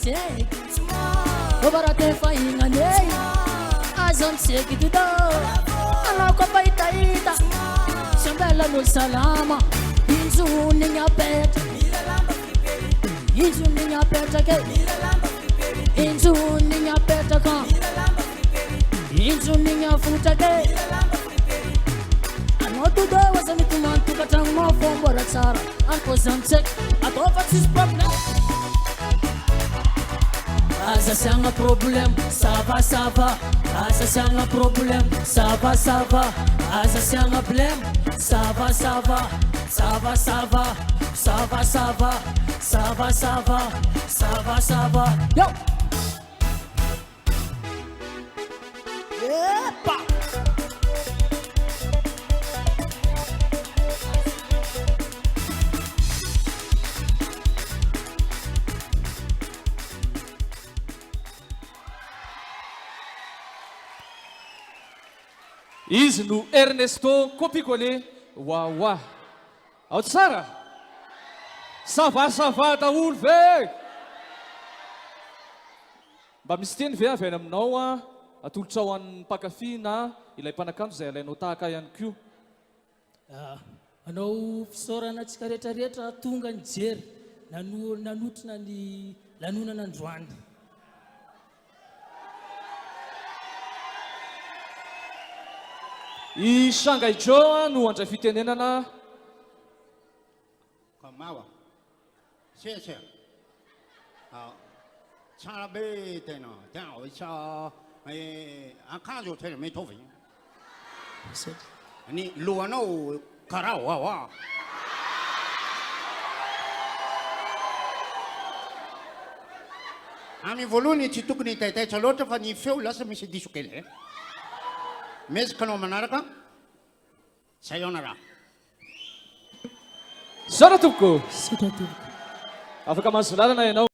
say Obarate faingane Azon sekitudo Anako paitaita Shambela no salama Inzu ninya pet Inzu ninya pet ke Inzu ninya pet ka Inzu ninya futa ke Anotu do wasani tumantu katang mo fombo ratsara Anko zamsek Atofa sis problem Asa siya nga problem Sava sava Asa siya nga problem Sava sava Asa siya nga blem Sava sava Sava sava Sava sava Sava sava Sava sava Yo Yepa Izy no Ernesto Copicole Wawa ao tsara Sava daholo ve mba misy teny ve avy any aminao a atolotra ho an'ny mpakafy na ilay mpanakanto izay alainao tahaka ihany koa Anao fisaorana tsika rehetrarehetra tonga ny jery nanotrina ny lanonana androany I Shanghai Joe no andray fitenenana Kamawa. Sia. Tsara be tena. Tena isa akanjo tena mitovy. Ni lohanao karao wa. Ami voalohany tsy tokony hitaitaitra loatra fa ny feo lasa misy diso kely. Mezaka anao manaraka. Sayonara. Sara tompoko Sota tompoko afaka manso lalana ianao